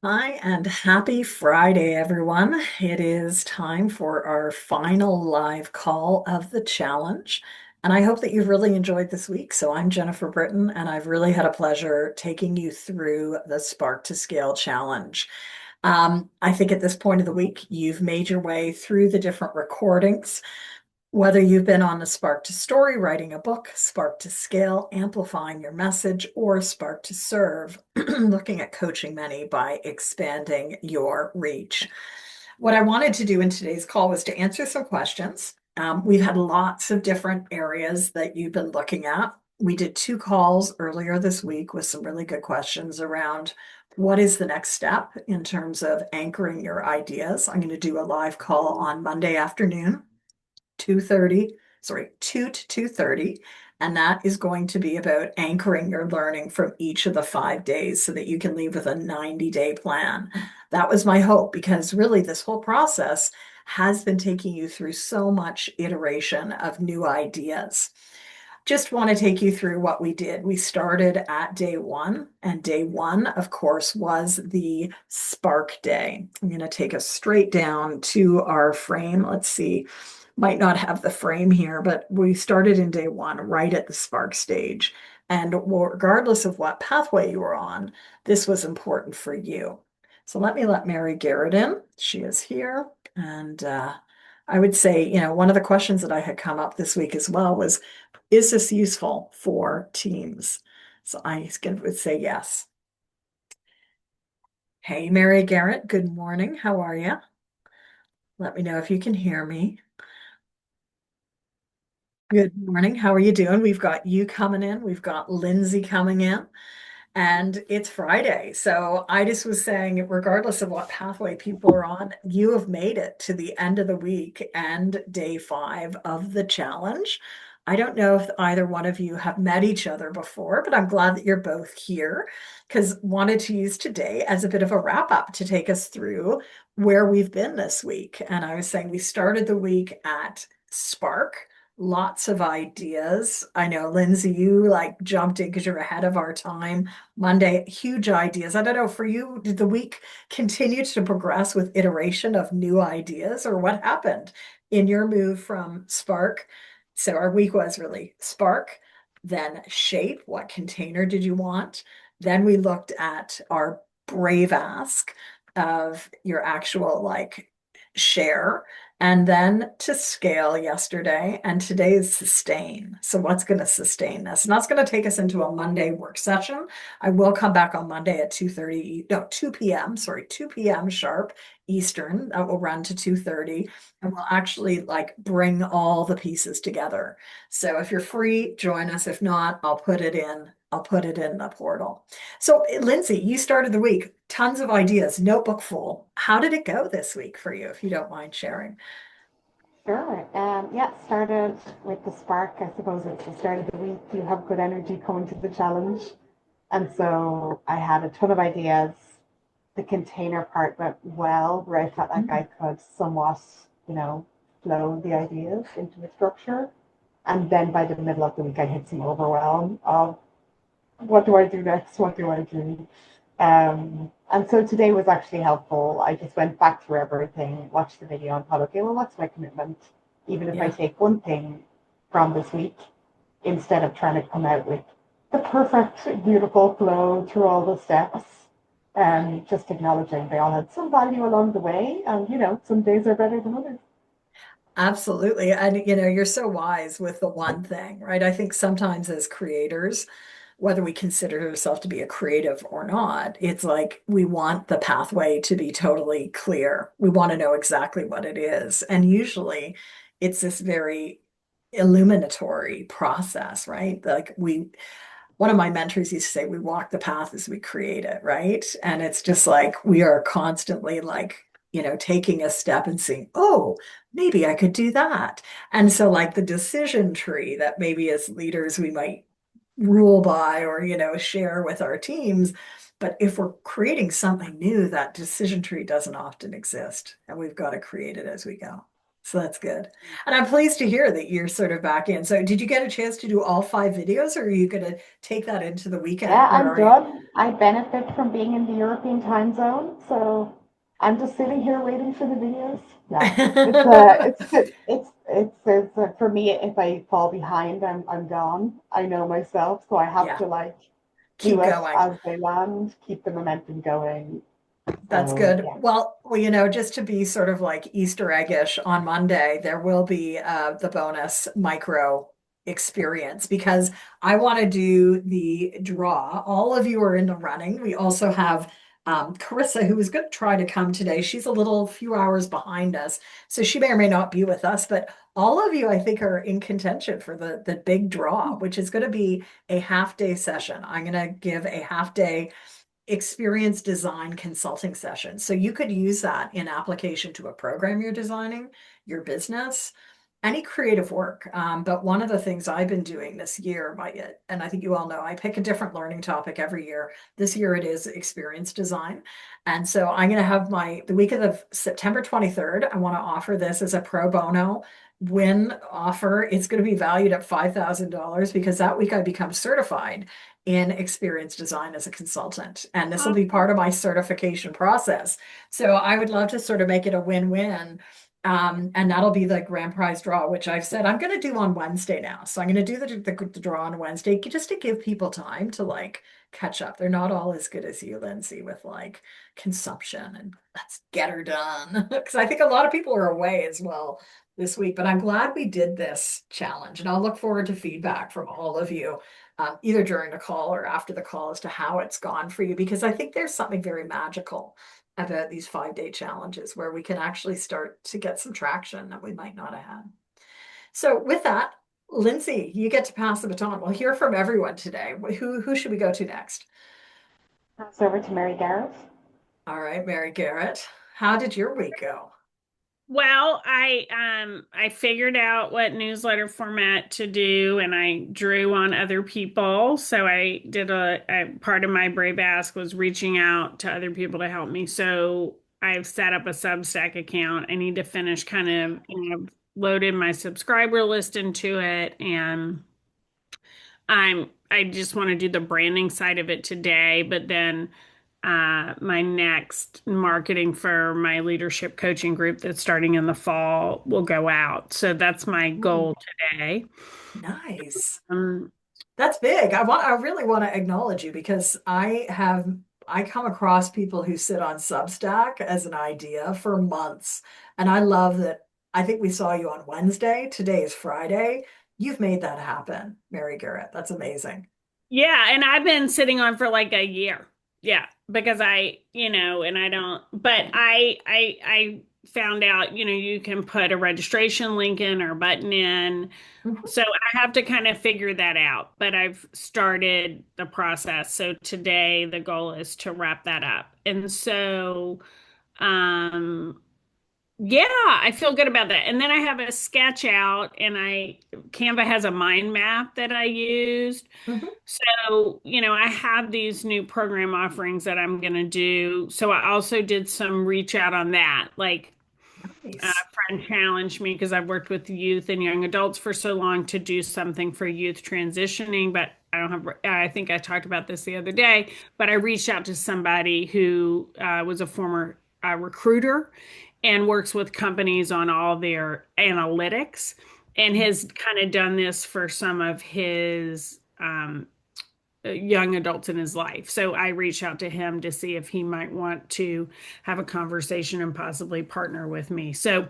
Hi, and happy Friday, everyone. It is time for our final live call of the challenge. And I hope that you've really enjoyed this week. So I'm Jennifer Britton, and I've really had a pleasure taking you through the Spark to Scale challenge. I think at this point of the week, you've made your way through the different recordings. Whether you've been on the Spark to Story, writing a book, Spark to Scale, amplifying your message, or Spark to Serve, looking at coaching many by expanding your reach. What I wanted to do in today's call was to answer some questions. We've had lots of different areas that you've been looking at. We did two calls earlier this week with some really good questions around what is the next step in terms of anchoring your ideas. I'm going to do a live call on Monday afternoon 2:30, sorry, 2 to 2:30. And that is going to be about anchoring your learning from each of the 5 days so that you can leave with a 90-day plan. That was my hope because really this whole process has been taking you through so much iteration of new ideas. Just want to take you through what we did. We started at day one, and day one, of course, was the Spark Day. I'm going to take us straight down to our frame. Let's see, might not have the frame here, but we started in day one, right at the Spark stage. And regardless of what pathway you were on, this was important for you. So let Mary Garrett in. She is here. And I would say, one of the questions that I had come up this week as well was, is this useful for teams? So I would say yes. Hey, Mary Garrett, good morning. How are you? Let me know if you can hear me. Good morning. How are you doing? We've got you coming in. We've got Lindsay coming in, and it's Friday. So I just was saying, regardless of what pathway people are on, you have made it to the end of the week and day five of the challenge. I don't know if either one of you have met each other before, but I'm glad that you're both here because wanted to use today as a bit of a wrap up to take us through where we've been this week. And I was saying we started the week at Spark. Lots of ideas. I know, Lindsay, you like jumped in because you're ahead of our time. Monday, huge ideas. I don't know, for you, did the week continue to progress with iteration of new ideas, or what happened in your move from Spark? So our week was really Spark, then Shape. What container did you want? Then we looked at our brave ask of your actual share, and then to scale yesterday, and today is sustain. So what's going to sustain this? And that's going to take us into a Monday work session. I will come back on Monday at 2:30, no, 2 p.m., sorry, 2 p.m. sharp Eastern. That will run to 2:30, and we'll actually bring all the pieces together. So if you're free, join us. If not, I'll put it in the portal. So, Lindsay, you started the week, tons of ideas, notebook full. How did it go this week for you, if you don't mind sharing? Sure. Yeah, started with the spark. I suppose it's the start of the week. You have good energy coming to the challenge. And so I had a ton of ideas. The container part went well, where I felt like I could somewhat, flow the ideas into a structure. And then by the middle of the week, I hit some overwhelm of what do I do next? What do I do? And so today was actually helpful. I just went back through everything, watched the video, and thought, okay, well, what's my commitment? Even if I Yeah. take one thing from this week, instead of trying to come out with the perfect, beautiful flow through all the steps, and just acknowledging they all had some value along the way. And, some days are better than others. Absolutely. And you're so wise with the one thing, right? I think sometimes as creators, whether we consider ourselves to be a creative or not, it's like we want the pathway to be totally clear. We want to know exactly what it is. And usually it's this very illuminatory process, right? One of my mentors used to say, we walk the path as we create it, right? And it's just like we are constantly taking a step and saying, oh, maybe I could do that. And so, like the decision tree that maybe as leaders we might rule by or, share with our teams. But if we're creating something new, that decision tree doesn't often exist, and we've got to create it as we go. So that's good. And I'm pleased to hear that you're sort of back in. So did you get a chance to do all 5 videos, or are you going to take that into the weekend? Yeah, Where I'm are you? done. I benefit from being in the European time zone, so I'm just sitting here waiting for the videos. Yeah, it's for me. If I fall behind, I'm gone. I know myself, so I have Yeah, to like do keep it going. as they land, keep the momentum going. That's So good. yeah. Just to be sort of like Easter eggish on Monday, there will be the bonus micro experience because I want to do the draw. All of you are in the running. We also have Carissa, who is going to try to come today. She's a little few hours behind us, so she may or may not be with us, but all of you, I think, are in contention for the big draw, which is going to be a half day session. I'm going to give a half day experience design consulting session. So you could use that in application to a program you're designing, your business, any creative work. But one of the things I've been doing this year, and I think you all know, I pick a different learning topic every year. This year it is experience design. And so I'm going to have the week of the September 23rd, I want to offer this as a pro bono win offer. It's going to be valued at $5,000 because that week I become certified in experience design as a consultant. And this will be part of my certification process. So I would love to sort of make it a win-win. And that'll be the grand prize draw, which I've said I'm going to do on Wednesday now. So I'm going to do the draw on Wednesday just to give people time to like catch up. They're not all as good as you, Lindsay, with like consumption and let's get her done. Because I think a lot of people are away as well this week, but I'm glad we did this challenge. And I'll look forward to feedback from all of you either during the call or after the call as to how it's gone for you, because I think there's something very magical about these 5 day challenges where we can actually start to get some traction that we might not have had. So with that, Lindsay, you get to pass the baton. We'll hear from everyone today. Who should we go to next? Pass over to Mary Garrett. All right, Mary Garrett. How did your week go? Well, I figured out what newsletter format to do and I drew on other people. So I did a part of my Brave Ask was reaching out to other people to help me. So I've set up a Substack account. I need to finish kind of, loaded my subscriber list into it and I just want to do the branding side of it today, but then my next marketing for my leadership coaching group that's starting in the fall will go out. So that's my Hmm, goal today. nice. Um, That's big. I really want to acknowledge you because I come across people who sit on Substack as an idea for months. And I love that. I think we saw you on Wednesday. Today is Friday. You've made that happen, Mary Garrett. That's amazing. yeah, and I've been sitting on for like a year. Yeah, because and I don't, but I found out, you can put a registration link in or button in. Mhm. So I have to kind of figure that out, but I've started the process. So today the goal is to wrap that up. And so, um, yeah, I feel good about that. And then I have a sketch out and Canva has a mind map that I used. Mhm. So, I have these new program offerings that I'm going to do. So I also did some reach out on that. Like a Nice. friend challenged me because I've worked with youth and young adults for so long to do something for youth transitioning, but I think I talked about this the other day, but I reached out to somebody who was a former recruiter and works with companies on all their analytics and has kind of done this for some of his young adults in his life. So I reached out to him to see if he might want to have a conversation and possibly partner with me. So,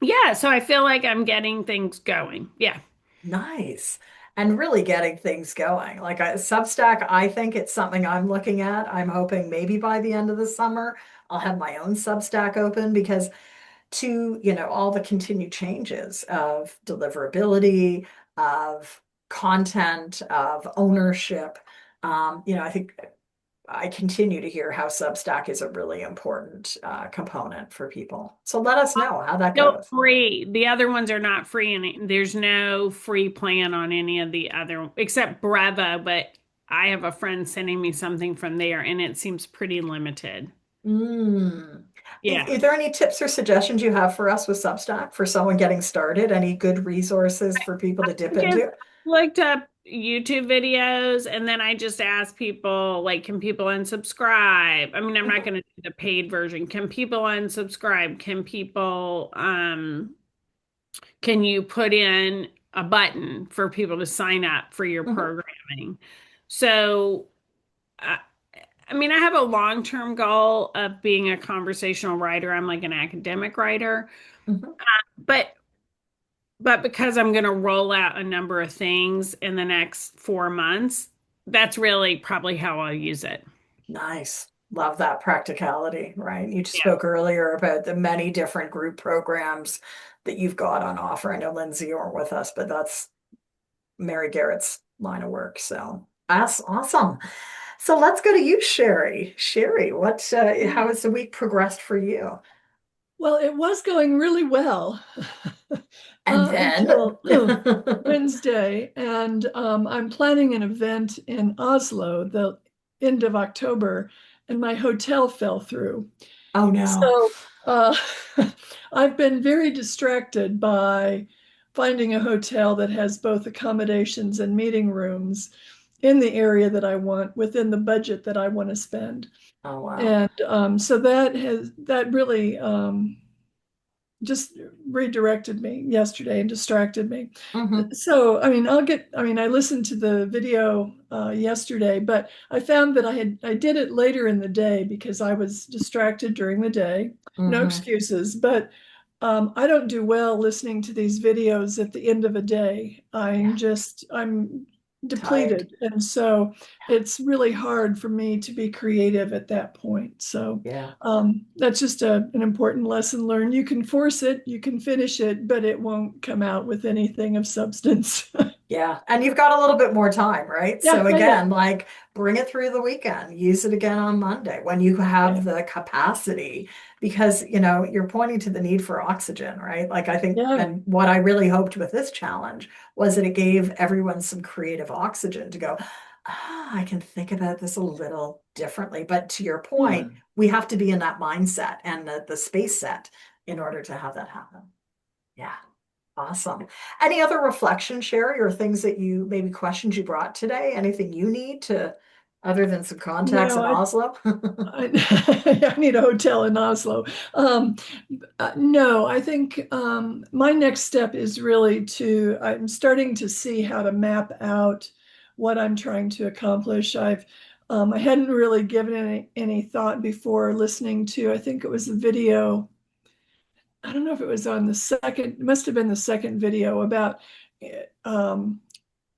yeah, so I feel like I'm getting things going. Yeah. Nice. And really getting things going. Like Substack, I think it's something I'm looking at. I'm hoping maybe by the end of the summer, I'll have my own Substack open because all the continued changes of deliverability, of content, of ownership. I think I continue to hear how Substack is a really important component for people. So let us know how that No goes. free. The other ones are not free, and there's no free plan on any of the other except Bravo, but I have a friend sending me something from there, and it seems pretty limited. Mm. Yeah. Are there any tips or suggestions you have for us with Substack for someone getting started? Any good resources for people to dip Just into? looked up YouTube videos and then I just asked people, like, can people unsubscribe? I mean, I'm not Mhm, going to do the paid version. Can people unsubscribe? Can you put in a button for people to sign up for your mhm, programming? So, I, I mean, I have a long-term goal of being a conversational writer. I'm like an academic writer, mhm. but because I'm going to roll out a number of things in the next 4 months, that's really probably how I'll use it. Nice. Love that practicality, right? You just Yeah. spoke earlier about the many different group programs that you've got on offer. I know Lindsay, you weren't with us, but that's Mary Garrett's line of work. So that's awesome. So let's go to you, Sherry. Sherry, how has the week progressed for you? Well, it was going really well And then, until Wednesday. And I'm planning an event in Oslo the end of October, and my hotel fell through. oh no. So uh, I've been very distracted by finding a hotel that has both accommodations and meeting rooms in the area that I want within the budget that I want to spend. Oh wow. And so that really just redirected me yesterday and distracted me. Hmm. So, I mean, I listened to the video yesterday, but I found that I did it later in the day because I was distracted during the day. No Hmm. excuses, but I don't do well listening to these videos at the end of a day. Yeah. I'm Tired. depleted. And so it's really hard for me to be creative at that point. So Yeah. that's just an important lesson learned. You can force it, you can finish it, but it won't come out with anything of substance. Yeah. And you've got a little bit more time, right? Yeah, So yeah, yeah, again, like bring it through the weekend, use it again on Monday when you have yeah, the capacity, because, you're pointing to the need for oxygen, right? Like I think, yeah, and what I really hoped with this challenge was that it gave everyone some creative oxygen to go, I can think about this a little differently. But to your yeah. point, we have to be in that mindset and the space set in order to have that happen. Yeah. Awesome. Any other reflection, Sherry, or things that you maybe questions you brought today? Anything you need to, other than some contacts No, in Oslo? I need a hotel in Oslo. Um, no, I think my next step is really I'm starting to see how to map out what I'm trying to accomplish. I hadn't really given any thought before listening to, I think it was a video. I don't know if it was on the second, it must have been the second video about um,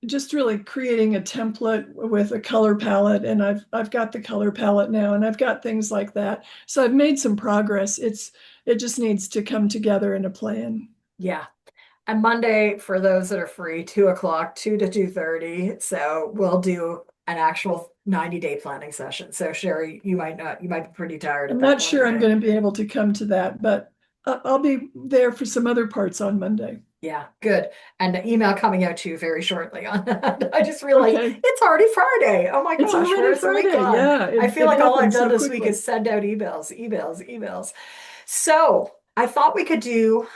just really creating a template with a color palette. And I've got the color palette now, and I've got things like that. So I've made some progress. It just needs to come together in a plan. Yeah. And Monday, for those that are free, 2 o'clock, 2 to 2:30. So we'll do an actual 90-day planning session. So Sherry, you might be pretty tired at I'm that not point of sure the I'm day. going to be able to come to that, but I'll be there for some other parts on Monday. Yeah, good. And the email coming out to you very shortly on that. I just realized Okay. it's already Friday. Oh my It's gosh, already where's the week Friday. gone? Yeah, I feel it like all I've happened done so this week quickly. is send out emails, emails, emails. So I thought we could do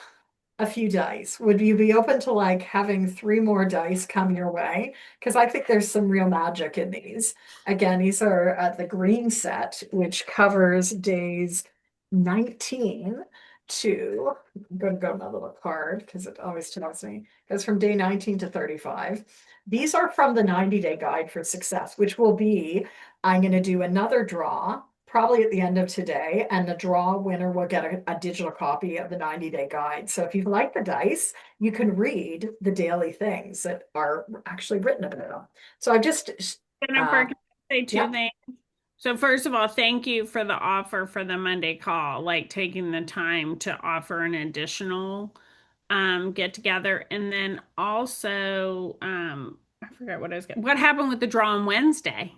a few dice. Would you be open to like having three more dice come your way? Because I think there's some real magic in these. Again, these are the green set, which covers days 19 to, I'm going to go my little card because it always tells me, goes from day 19 to 35. These are from the 90-day guide for success, which will be, I'm going to do another draw probably at the end of today, and the draw winner will get a digital copy of the 90-day guide. So if you like the dice, you can read the daily things that are actually written about them. So I just, Jennifer, uh, can I say two yeah, things? So first of all, thank you for the offer for the Monday call, like taking the time to offer an additional get together. And then also, I forgot what I was getting. What happened with the draw on Wednesday?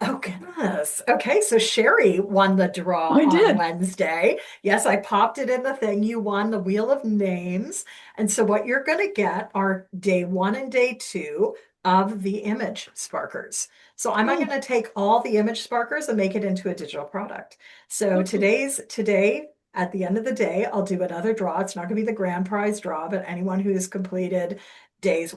oh goodness. Okay, so Sherry won the draw I on did. Wednesday. Yes, I popped it in the thing. You won the Wheel of Names. And so what you're going to get are day 1 and day 2 of the image sparkers. So I'm going Oh, to take all the image sparkers and make it into a digital product. So oh, cool. today at the end of the day, I'll do another draw. It's not going to be the grand prize draw, but anyone who has completed days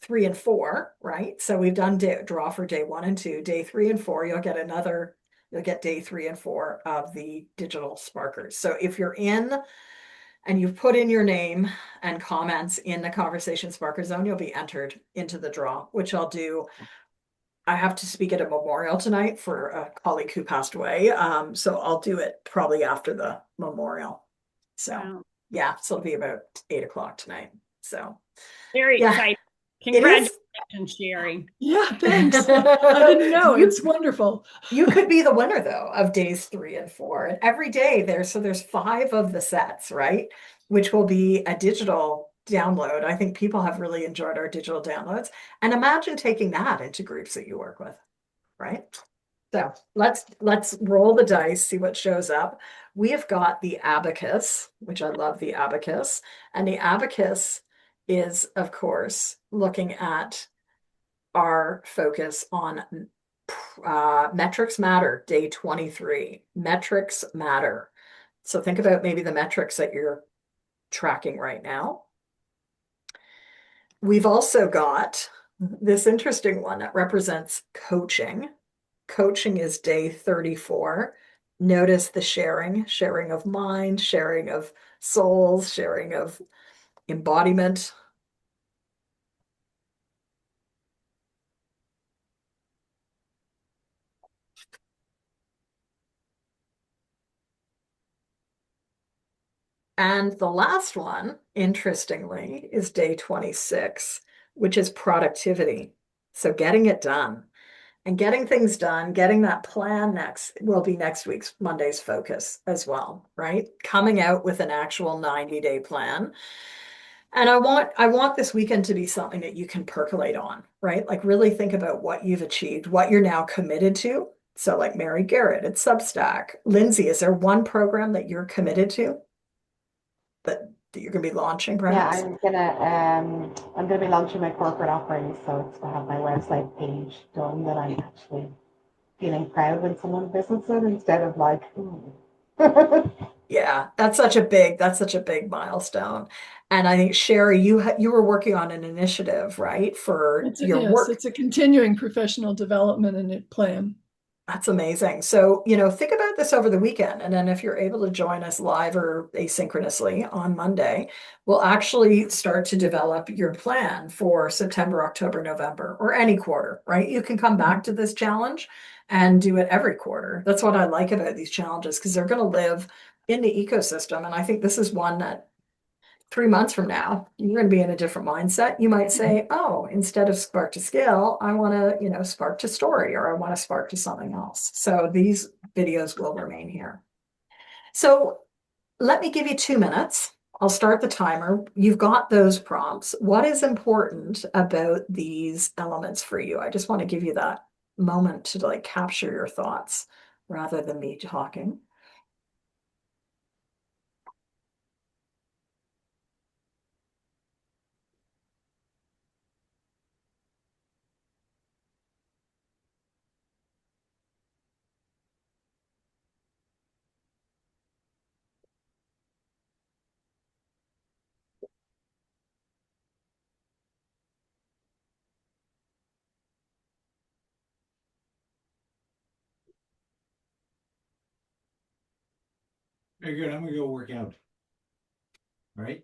3 and 4, right? So we've done draw for day 1 and 2. Day 3 and 4, you'll get day 3 and 4 of the digital sparkers. So if you're in and you've put in your name and comments in the Conversation Sparker Zone, you'll be entered into the draw, which I'll do. I have to speak at a memorial tonight for a colleague who passed away. So I'll do it probably after the memorial. So Wow. yeah, so it'll be about 8 o'clock tonight. So Very yeah, exciting. it is. Congratulations, Sherry. Yeah, thanks. I didn't know. You It's wonderful. you could be the winner though of days 3 and 4. And every day there's 5 of the sets, right? Which will be a digital download. I think people have really enjoyed our digital downloads. And imagine taking that into groups that you work with, right? So let's roll the dice, see what shows up. We have got the abacus, which I love the abacus. And the abacus is, of course, looking at our focus on metrics matter, day 23. Metrics matter. So think about maybe the metrics that you're tracking right now. We've also got this interesting one that represents coaching. Coaching is day 34. Notice the sharing of mind, sharing of souls, sharing of embodiment. And the last one, interestingly, is day 26, which is productivity. So getting it done and getting things done, getting that plan next will be next week's Monday's focus as well, right? Coming out with an actual 90-day plan. And I want this weekend to be something that you can percolate on, right? Like really think about what you've achieved, what you're now committed to. So like Mary Garrett at Substack. Lindsay, is there one program that you're committed to that you're going to be launching Yeah, perhaps? I'm gonna be launching my corporate offering, so it's to have my website page done that I'm actually feeling proud when someone visits it instead of like, ooh. Yeah, that's such a big milestone. And I think Sherry, you were working on an initiative, right, for your Yes, work. it's a continuing professional development and plan. That's amazing. So, think about this over the weekend. And then if you're able to join us live or asynchronously on Monday, we'll actually start to develop your plan for September, October, November, or any quarter, right? You can come back to this challenge and do it every quarter. That's what I like about these challenges because they're going to live in the ecosystem. And I think this is one that 3 months from now, you're going to be in a different mindset. You might say, oh, instead of spark to scale, I want to, spark to story or I want to spark to something else. So these videos will remain here. So let me give you 2 minutes. I'll start the timer. You've got those prompts. What is important about these elements for you? I just want to give you that moment to like capture your thoughts rather than me talking. Very good. I'm gonna go work out. All right.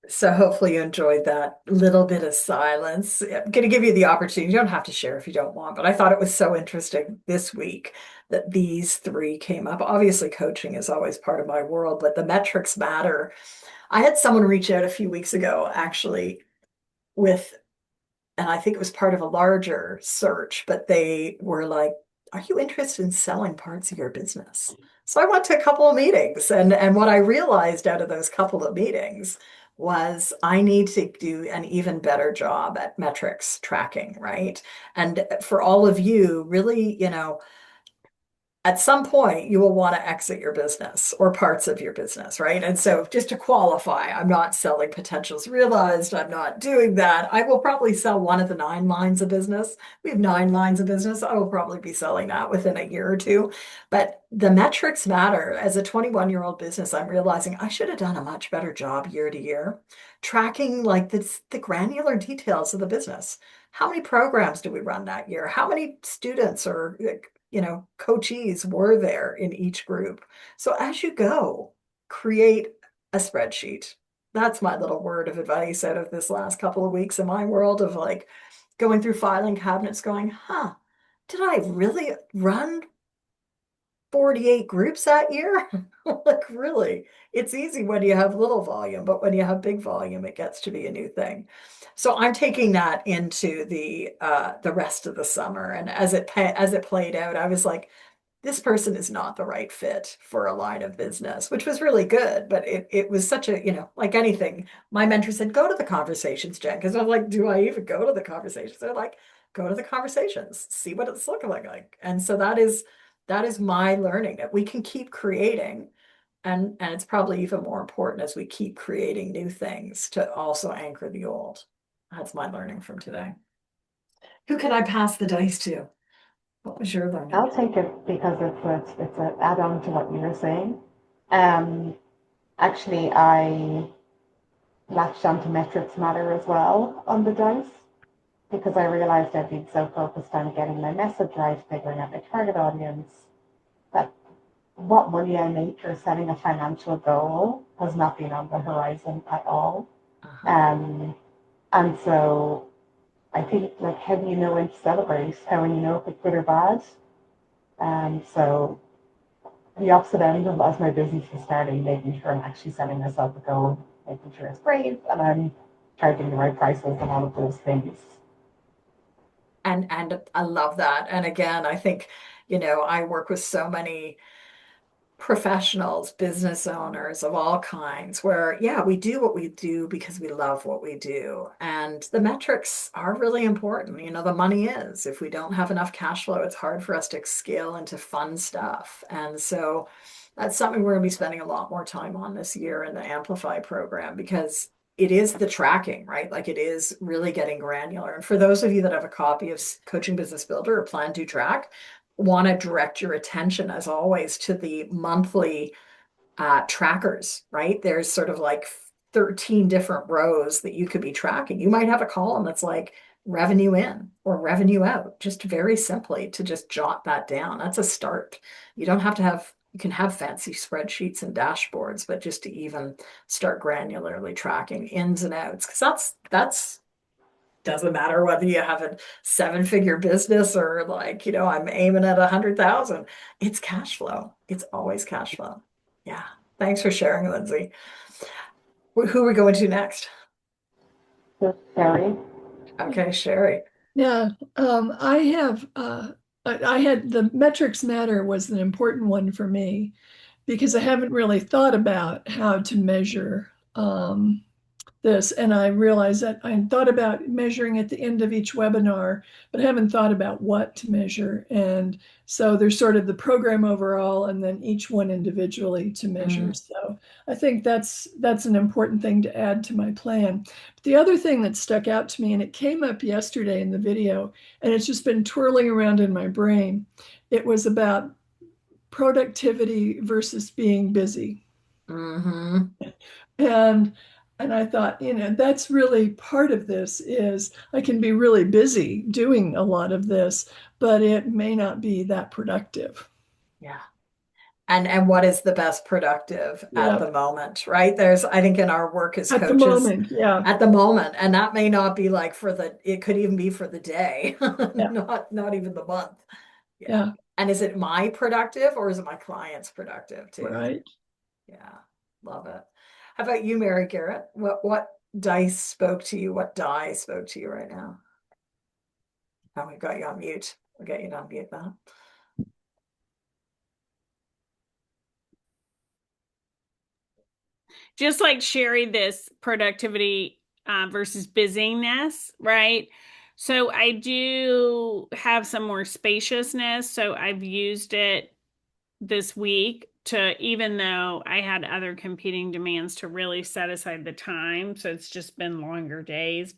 So hopefully you enjoyed that little bit of silence. I'm going to give you the opportunity. You don't have to share if you don't want, but I thought it was so interesting this week that these three came up. Obviously, coaching is always part of my world, but the metrics matter. I had someone reach out a few weeks ago, actually, with and I think it was part of a larger search, but they were like, "Are you interested in selling parts of your business?" So I went to a couple of meetings, and what I realized out of those couple of meetings was I need to do an even better job at metrics tracking, right? And for all of you, really, at some point you will want to exit your business or parts of your business, right? And so just to qualify, I'm not selling potentials realized. I'm not doing that. I will probably sell one of the 9 lines of business. We have 9 lines of business. I will probably be selling that within a year or two. But the metrics matter. As a 21-year-old business, I'm realizing I should have done a much better job year to year, tracking like the granular details of the business. How many programs do we run that year? How many students or coachees were there in each group. So as you go, create a spreadsheet. That's my little word of advice out of this last couple of weeks in my world of like going through filing cabinets, going, huh, did I really run 48 groups that year? Like, really, it's easy when you have little volume, but when you have big volume, it gets to be a new thing. So I'm taking that into the rest of the summer. And as it played out, I was like, this person is not the right fit for a line of business, which was really good. But it was such a, like anything, my mentor said, go to the conversations, Jen. Because I'm like, do I even go to the conversations? They're like, go to the conversations, see what it's looking like. And so that is my learning that we can keep creating. And it's probably even more important as we keep creating new things to also anchor the old. That's my learning from today. Who can I pass the dice to? What was your learning? I'll take it because it's an add-on to what you were saying. Um, Actually, I latched onto metrics matter as well on the dice because I realized I'd been so focused on getting my message right, figuring out my target audience, that what money I make or setting a financial goal has not been on the horizon at all. Uh-huh. Um, and so I think, like, how do you know when to celebrate? How do you know if it's good or bad? So the opposite end of as my business is starting, making sure I'm actually setting myself a goal, making sure it's brave, and I'm charging the right prices and all of those things. And I love that. And again, I think, I work with so many professionals, business owners of all kinds, where, yeah, we do what we do because we love what we do. And the metrics are really important. The money is. If we don't have enough cash flow, it's hard for us to scale into fun stuff. And so that's something we're going to be spending a lot more time on this year in the Amplify program because it is the tracking, right? Like it is really getting granular. And for those of you that have a copy of Coaching Business Builder or plan to track, want to direct your attention, as always, to the monthly trackers, right? There's sort of like 13 different rows that you could be tracking. You might have a column that's like revenue in or revenue out, just very simply to just jot that down. That's a start. You don't have to have, you can have fancy spreadsheets and dashboards, but just to even start granularly tracking ins and outs, because that's doesn't matter whether you have a 7-figure business or like, I'm aiming at 100,000. It's cash flow. It's always cash flow. Yeah. Thanks for sharing, Lindsay. Who are we going to next? So, Sherry, Okay, Sherry. Yeah, I have, I had the metrics matter was an important one for me because I haven't really thought about how to measure this. And I realized that I thought about measuring at the end of each webinar, but I haven't thought about what to measure. And so there's sort of the program overall and then each one individually to measure. Mm, So I think that's an important thing to add to my plan. But the other thing that stuck out to me, and it came up yesterday in the video, and it's just been twirling around in my brain, it was about productivity versus being busy. hmm And I thought, that's really part of this is I can be really busy doing a lot of this, but it may not be that productive. Yeah. And what is the best productive at Yeah, the moment, right? There's, I think in our work as at the coaches moment. Yeah, at the moment, and that may not be like for it could even be for the day, yeah, not even the month. Yeah. yeah. And is it my productive or is it my client's productive too? Right. Yeah. Love it. How about you, Mary Garrett? What dice spoke to you? What die spoke to you right now? Oh, we got you on mute. We'll get you to unmute that. Just like Sherry, this productivity versus busyness, right? So I do have some more spaciousness. So I've used it this week to, even though I had other competing demands, to really set aside the time. So it's just been longer days,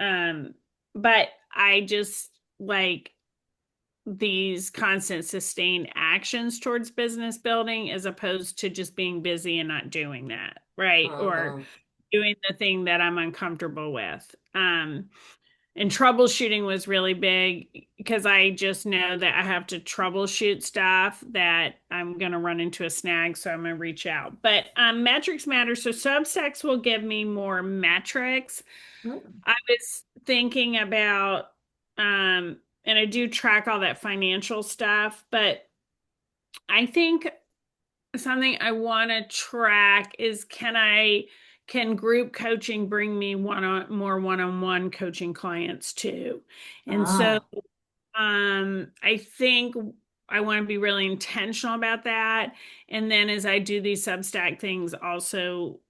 um, but I just like these constant sustained actions towards business building as opposed to just being busy and not doing that, right? Or Uh-huh. doing the thing that I'm uncomfortable with. And troubleshooting was really big because I just know that I have to troubleshoot stuff that I'm going to run into a snag. So I'm going to reach out. But metrics matter. So Substacks will give me more metrics. Mm. I was thinking about, and I do track all that financial stuff, but I think something I want to track is can group coaching bring me more one-on-one coaching clients too? And so Ah. I think I want to be really intentional about that. And then as I do these Substack things, also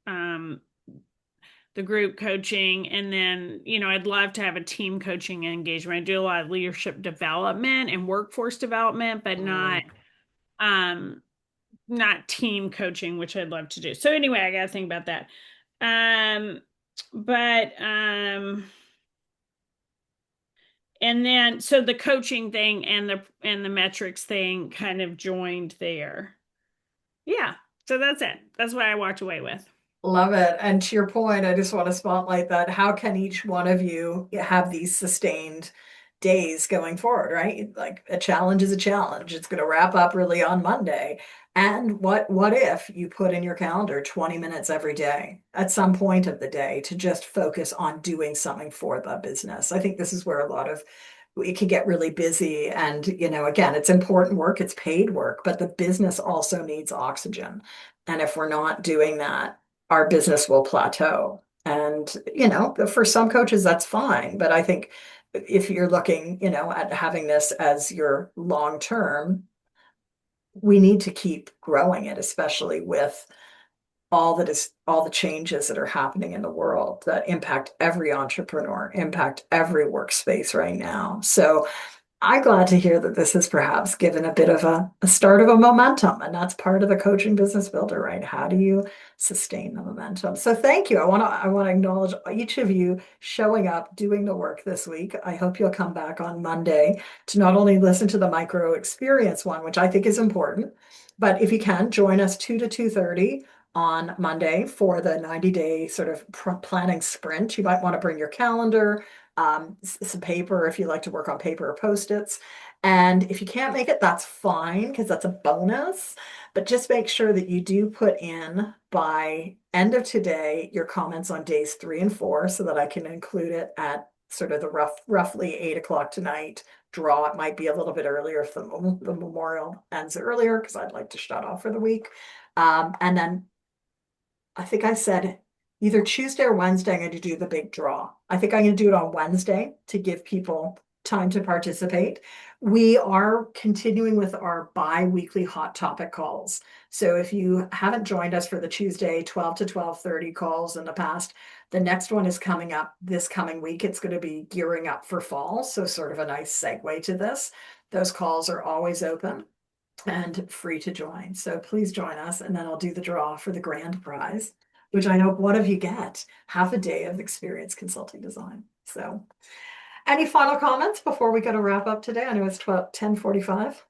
the group coaching, and then I'd love to have a team coaching engagement. I do a lot of leadership development and workforce development, but Mm. um not team coaching, which I'd love to do. So anyway, I got to think about that. Um, but and then so the coaching thing and the metrics thing kind of joined there. Yeah. So that's it. That's what I walked away with. Love it. And to your point, I just want to spotlight that. How can each one of you have these sustained days going forward, right? Like a challenge is a challenge. It's going to wrap up really on Monday. And what if you put in your calendar 20 minutes every day at some point of the day to just focus on doing something for the business? I think this is where a lot of it can get really busy. And, again, it's important work, it's paid work, but the business also needs oxygen. And if we're not doing that, our business will plateau. And, for some coaches, that's fine. But I think if you're looking, at having this as your long term, we need to keep growing it, especially with all the changes that are happening in the world that impact every entrepreneur, impact every workspace right now. So I'm glad to hear that this has perhaps given a bit of a start of a momentum, and that's part of the coaching business builder, right? How do you sustain the momentum? So thank you. I want to acknowledge each of you showing up, doing the work this week. I hope you'll come back on Monday to not only listen to the micro experience one, which I think is important, but if you can, join us 2 to 2:30 on Monday for the 90-day sort of planning sprint. You might want to bring your calendar, some paper if you like to work on paper or post-its. And if you can't make it, that's fine because that's a bonus. But just make sure that you do put in by end of today your comments on days 3 and 4 so that I can include it at sort of the roughly 8 o'clock tonight draw. It might be a little bit earlier if the memorial ends earlier because I'd like to shut off for the week. And then I think I said either Tuesday or Wednesday, I'm going to do the big draw. I think I'm going to do it on Wednesday to give people time to participate. We are continuing with our bi-weekly hot topic calls. So if you haven't joined us for the Tuesday 12 to 12:30 calls in the past, the next one is coming up this coming week. It's going to be gearing up for fall. So sort of a nice segue to this. Those calls are always open and free to join. So please join us, and then I'll do the draw for the grand prize, which I hope one of you get half a day of experience consulting design. So any final comments before we go to wrap up today? I know it's 10:45.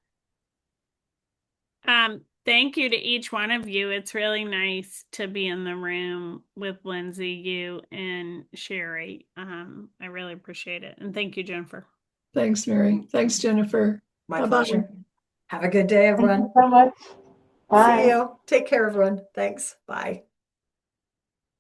Thank you to each one of you. It's really nice to be in the room with Lindsay, you, and Sherry. I really appreciate it. And thank you, Jennifer. Thanks, Mary. Thanks, Jennifer. My Bye-bye. pleasure. Have a good day, Thank everyone. you so much. Bye. See you. Take care, everyone. Thanks. Bye.